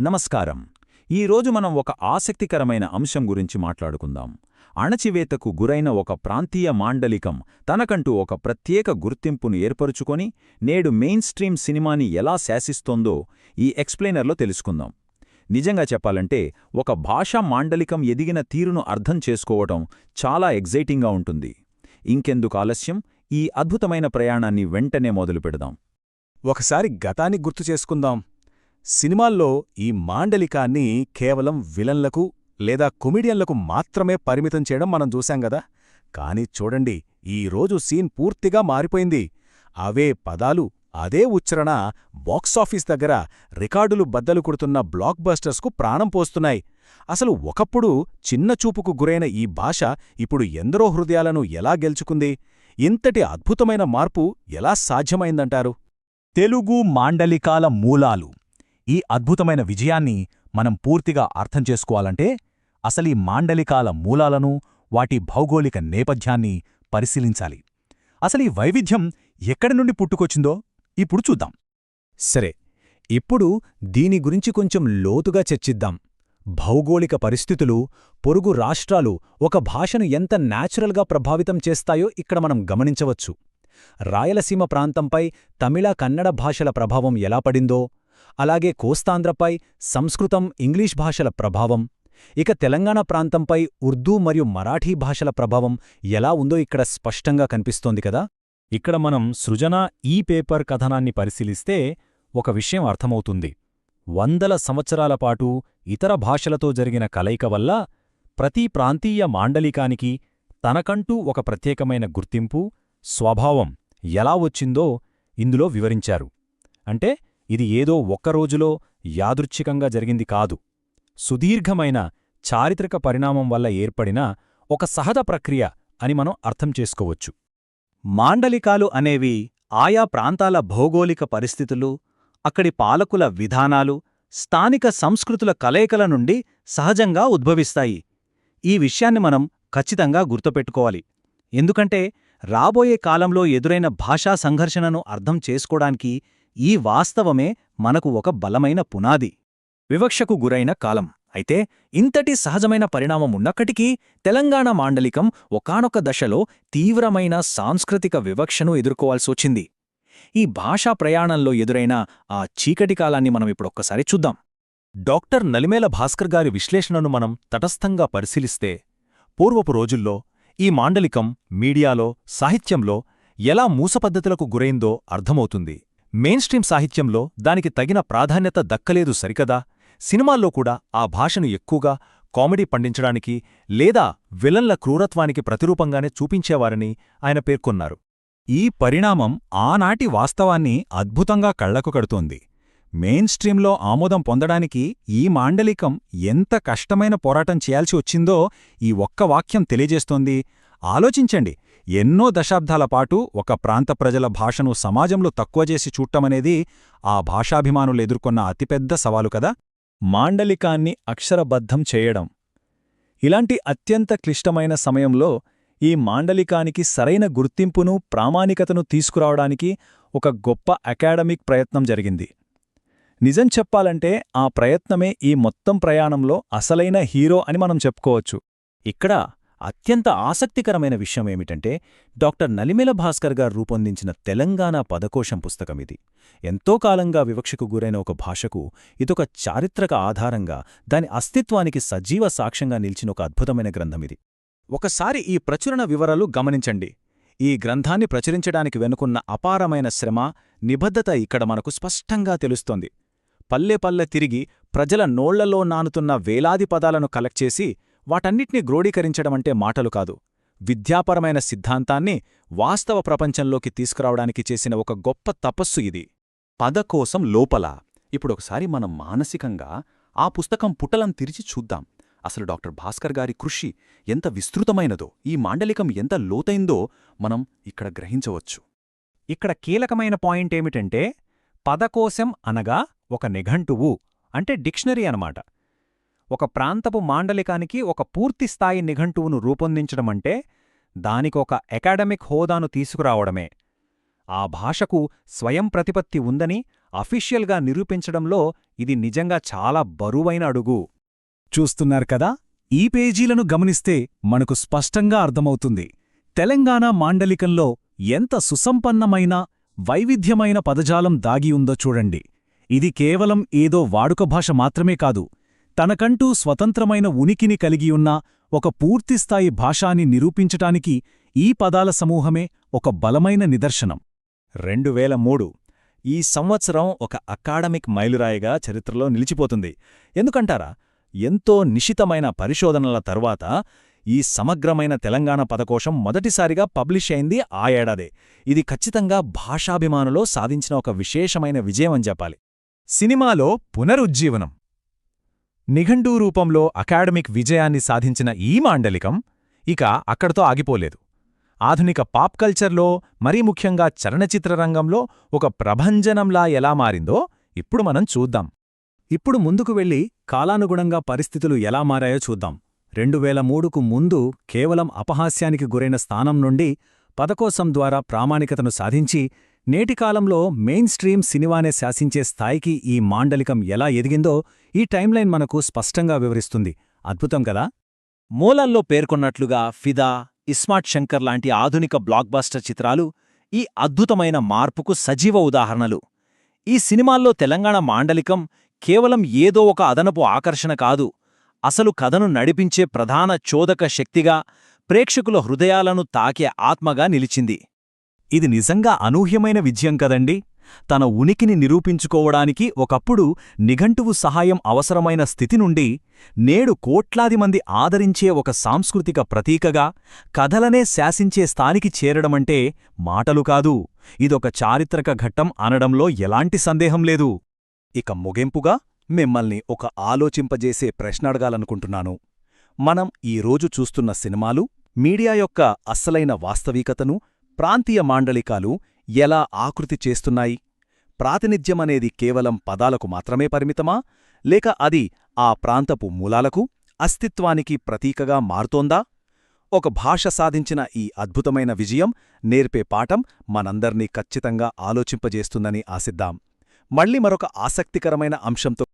నమస్కారం. ఈరోజు మనం ఒక ఆసక్తికరమైన అంశం గురించి మాట్లాడుకుందాం. అణచివేతకు గురైన ఒక ప్రాంతీయ మాండలికం తనకంటూ ఒక ప్రత్యేక గుర్తింపును ఏర్పరుచుకొని నేడు మెయిన్ స్ట్రీమ్ సినిమాని ఎలా శాసిస్తోందో ఈ ఎక్స్ప్లెయినర్లో తెలుసుకుందాం. నిజంగా చెప్పాలంటే ఒక భాషా మాండలికం ఎదిగిన తీరును అర్థం చేసుకోవటం చాలా ఎగ్జైటింగ్గా ఉంటుంది. ఇంకెందుకు ఆలస్యం, ఈ అద్భుతమైన ప్రయాణాన్ని వెంటనే మొదలుపెడదాం. ఒకసారి గతాన్ని గుర్తు చేసుకుందాం. సినిమాల్లో ఈ మాండలికాన్ని కేవలం విలన్లకు లేదా కొమిడియన్లకు మాత్రమే పరిమితం చేయడం మనం చూశాంగదా. కాని చూడండి, ఈరోజు సీన్ పూర్తిగా మారిపోయింది. అవే పదాలు, అదే ఉచ్చారణ బాక్సాఫీస్ దగ్గర రికార్డులు బద్దలు కొడుతున్న బ్లాక్ బస్టర్స్కు ప్రాణం పోస్తున్నాయి. అసలు ఒకప్పుడు చిన్నచూపుకు గురైన ఈ భాష ఇప్పుడు ఎందరో హృదయాలను ఎలా గెలుచుకుంది? ఇంతటి అద్భుతమైన మార్పు ఎలా సాధ్యమైందంటారు? తెలుగు మాండలికాల మూలాలు. ఈ అద్భుతమైన విజయాన్ని మనం పూర్తిగా అర్థం చేసుకోవాలంటే అసలీ మాండలికాల మూలాలను, వాటి భౌగోళిక నేపథ్యాన్ని పరిశీలించాలి. అసలీ వైవిధ్యం ఎక్కడి నుండి పుట్టుకొచ్చిందో ఇప్పుడు చూద్దాం. సరే, ఇప్పుడు దీని గురించి కొంచెం లోతుగా చర్చిద్దాం. భౌగోళిక పరిస్థితులు, పొరుగు రాష్ట్రాలు ఒక భాషను ఎంత న్యాచురల్గా ప్రభావితం చేస్తాయో ఇక్కడ మనం గమనించవచ్చు. రాయలసీమ ప్రాంతంపై తమిళ, కన్నడ భాషల ప్రభావం ఎలా పడిందో, అలాగే కోస్తాంధ్రపై సంస్కృతం, ఇంగ్లీష్ భాషల ప్రభావం, ఇక తెలంగాణ ప్రాంతంపై ఉర్దూ మరియు మరాఠీ భాషల ప్రభావం ఎలా ఉందో ఇక్కడ స్పష్టంగా కనిపిస్తోంది కదా. ఇక్కడ మనం సృజన ఈ పేపర్ కథనాన్ని పరిశీలిస్తే ఒక విషయం అర్థమవుతుంది. వందల సంవత్సరాల పాటు ఇతర భాషలతో జరిగిన కలయిక వల్ల ప్రతి ప్రాంతీయ మాండలికానికి తనకంటూ ఒక ప్రత్యేకమైన గుర్తింపు, స్వభావం ఎలా వచ్చిందో ఇందులో వివరించారు. అంటే ఇది ఏదో ఒక్కరోజులో యాదృచ్ఛికంగా జరిగింది కాదు. సుదీర్ఘమైన చారిత్రక పరిణామం వల్ల ఏర్పడిన ఒక సహజ ప్రక్రియ అని మనం అర్థం చేసుకోవచ్చు. మాండలికాలు అనేవి ఆయా ప్రాంతాల భౌగోళిక పరిస్థితులు, అక్కడి పాలకుల విధానాలు, స్థానిక సంస్కృతుల కలయికల నుండి సహజంగా ఉద్భవిస్తాయి. ఈ విషయాన్ని మనం ఖచ్చితంగా గుర్తుపెట్టుకోవాలి. ఎందుకంటే రాబోయే కాలంలో ఎదురైన భాషా సంఘర్షణను అర్థం చేసుకోవడానికి ఈ వాస్తవమే మనకు ఒక బలమైన పునాది. వివక్షకు గురైన కాలం. అయితే ఇంతటి సహజమైన పరిణామం ఉన్నప్పటికీ తెలంగాణ మాండలికం ఒకానొక దశలో తీవ్రమైన సాంస్కృతిక వివక్షను ఎదుర్కోవాల్సొచ్చింది. ఈ భాషా ప్రయాణంలో ఎదురైన ఆ చీకటి కాలాన్ని మనం ఇప్పుడొక్కసారి చూద్దాం. డాక్టర్ నలిమేల భాస్కర్ గారి విశ్లేషణను మనం తటస్థంగా పరిశీలిస్తే పూర్వపు రోజుల్లో ఈ మాండలికం మీడియాలో, సాహిత్యంలో ఎలా మూసపద్ధతులకు గురైందో అర్థమవుతుంది. మెయిన్స్ట్రీమ్ సాహిత్యంలో దానికి తగిన ప్రాధాన్యత దక్కలేదు సరికదా. సినిమాల్లో కూడా ఆ భాషను ఎక్కువగా కామెడీ పండించడానికి లేదా విలన్ల క్రూరత్వానికి ప్రతిరూపంగానే చూపించేవారని ఆయన పేర్కొన్నారు. ఈ పరిణామం ఆనాటి వాస్తవాన్ని అద్భుతంగా కళ్లకు కడుతోంది. మెయిన్స్ట్రీంలో ఆమోదం పొందడానికి ఈ మాండలికం ఎంత కష్టమైన పోరాటం చేయాల్సి వచ్చిందో ఈ ఒక్క వాక్యం తెలియజేస్తోంది. ఆలోచించండి, ఎన్నో దశాబ్దాల పాటు ఒక ప్రాంత ప్రజల భాషను సమాజంలో తక్కువచేసి చూడటమనేది ఆ భాషాభిమానులు ఎదుర్కొన్న అతిపెద్ద సవాలు కదా. మాండలికాన్ని అక్షరబద్ధం చేయడం. ఇలాంటి అత్యంత క్లిష్టమైన సమయంలో ఈ మాండలికానికి సరైన గుర్తింపును, ప్రామాణికతను తీసుకురావడానికి ఒక గొప్ప అకాడమిక్ ప్రయత్నం జరిగింది. నిజం చెప్పాలంటే ఆ ప్రయత్నమే ఈ మొత్తం ప్రయాణంలో అసలైన హీరో అని మనం చెప్పుకోవచ్చు. ఇక్కడ అత్యంత ఆసక్తికరమైన విషయమేమిటంటే డాక్టర్ నలిమేల భాస్కర్ గారు రూపొందించిన తెలంగాణ పదకోశం పుస్తకమిది. ఎంతో కాలంగా వివక్షకు గురైన ఒక భాషకు ఇదొక చారిత్రక ఆధారంగా, దాని అస్తిత్వానికి సజీవ సాక్ష్యంగా నిలిచిన ఒక అద్భుతమైన గ్రంథమిది. ఒకసారి ఈ ప్రచురణ వివరాలు గమనించండి. ఈ గ్రంథాన్ని ప్రచురించడానికి వెనుకున్న అపారమైన శ్రమ, నిబద్ధత ఇక్కడ మనకు స్పష్టంగా తెలుస్తోంది. పల్లెపల్లె తిరిగి ప్రజల నోళ్లలో నానుతున్న వేలాది పదాలను కలెక్ట్ చేసి వాటన్నిటినీ క్రోడీకరించడమంటే మాటలు కాదు. విద్యాపరమైన సిద్ధాంతాన్ని వాస్తవ ప్రపంచంలోకి తీసుకురావడానికి చేసిన ఒక గొప్ప తపస్సు ఇది. పదకోశం లోపల. ఇప్పుడొకసారి మనం మానసికంగా ఆ పుస్తకం పుటలను తెరిచి చూద్దాం. అసలు డాక్టర్ భాస్కర్ గారి కృషి ఎంత విస్తృతమైనదో, ఈ మాండలికం ఎంత లోతైందో మనం ఇక్కడ గ్రహించవచ్చు. ఇక్కడ కీలకమైన పాయింట్ ఏమిటంటే పదకోశం అనగా ఒక నిఘంటువు, అంటే డిక్షనరీ అన్నమాట. ఒక ప్రాంతపు మాండలికానికి ఒక పూర్తిస్థాయి నిఘంటువును రూపొందించడమంటే దానికొక అకాడమిక్ హోదాను తీసుకురావడమే. ఆ భాషకు స్వయం ప్రతిపత్తి ఉందని, అఫీషియల్గా నిరూపించడంలో ఇది నిజంగా చాలా బరువైన అడుగు. చూస్తున్నారు కదా, ఈ పేజీలను గమనిస్తే మనకు స్పష్టంగా అర్థమవుతుంది తెలంగాణ మాండలికంలో ఎంత సుసంపన్నమైన వైవిధ్యమైన పదజాలం దాగి ఉందో చూడండి. ఇది కేవలం ఏదో వాడుక భాష మాత్రమే కాదు, తనకంటూ స్వతంత్రమైన ఉనికిని కలిగియున్న ఒక పూర్తిస్థాయి భాషాని నిరూపించటానికి ఈ పదాల సమూహమే ఒక బలమైన నిదర్శనం. 2003 ఈ సంవత్సరం ఒక అకాడమిక్ మైలురాయిగా చరిత్రలో నిలిచిపోతుంది. ఎందుకంటారా? ఎంతో నిశితమైన పరిశోధనల తరువాత ఈ సమగ్రమైన తెలంగాణ పదకోశం మొదటిసారిగా పబ్లిష్ అయింది ఆ ఏడాదే. ఇది ఖచ్చితంగా భాషాభిమానులో సాధించిన ఒక విశేషమైన విజయం అని చెప్పాలి. సినిమాలో పునరుజ్జీవనం. నిఘంటూ రూపంలో అకాడమిక్ విజయాన్ని సాధించిన ఈ మాండలికం ఇక అక్కడితో ఆగిపోలేదు. ఆధునిక పాప్ కల్చర్లో, మరీ ముఖ్యంగా చలనచిత్ర రంగంలో ఒక ప్రభంజనంలా ఎలా మారిందో ఇప్పుడు మనం చూద్దాం. ఇప్పుడు ముందుకు వెళ్ళి కాలానుగుణంగా పరిస్థితులు ఎలా మారాయో చూద్దాం. 2003కు ముందు కేవలం అపహాస్యానికి గురైన స్థానం నుండి పదకోశం ద్వారా ప్రామాణికతను సాధించి నేటికాలంలో మెయిన్ స్ట్రీమ్ సినిమానే శాసించే స్థాయికి ఈ మాండలికం ఎలా ఎదిగిందో ఈ టైమ్లైన్ మనకు స్పష్టంగా వివరిస్తుంది. అద్భుతం కదా? మూలల్లో పేర్కొన్నట్లుగా ఫిదా, ఇస్మార్ట్ శంకర్ లాంటి ఆధునిక బ్లాక్బస్టర్ చిత్రాలు ఈ అద్భుతమైన మార్పుకు సజీవ ఉదాహరణలు. ఈ సినిమాల్లో తెలంగాణ మాండలికం కేవలం ఏదో ఒక అదనపు ఆకర్షణ కాదు, అసలు కథను నడిపించే ప్రధాన చోదక శక్తిగా, ప్రేక్షకుల హృదయాలను తాకే ఆత్మగా నిలిచింది. ఇది నిజంగా అనూహ్యమైన విజయం కదండి. తన ఉనికిని నిరూపించుకోవడానికి ఒకప్పుడు నిఘంటువు సహాయం అవసరమైన స్థితి నుండి నేడు కోట్లాది మంది ఆదరించే ఒక సాంస్కృతిక ప్రతీకగా, కథలనే శాసించే స్థానికి చేరడమంటే మాటలు కాదు, ఇదొక చారిత్రక ఘట్టం అనడంలో ఎలాంటి సందేహం లేదు. ఇక ముగింపుగా మిమ్మల్ని ఒక ఆలోచింపజేసే ప్రశ్న అడగాలనుకుంటున్నాను. మనం ఈరోజు చూస్తున్న సినిమాలు మీడియా యొక్క అస్సలైన వాస్తవికతను ప్రాంతీయ మాండలికాలు ఎలా ఆకృతి చేస్తున్నాయి? ప్రాతినిధ్యమనేది కేవలం పదాలకు మాత్రమే పరిమితమా, లేక అది ఆ ప్రాంతపు మూలాలకు, అస్తిత్వానికి ప్రతీకగా మారుతోందా? ఒక భాష సాధించిన ఈ అద్భుతమైన విజయం నేర్పే పాఠం మనందర్నీ ఖచ్చితంగా ఆలోచింపజేస్తుందని ఆశిద్దాం. మళ్ళీ మరొక ఆసక్తికరమైన అంశంతో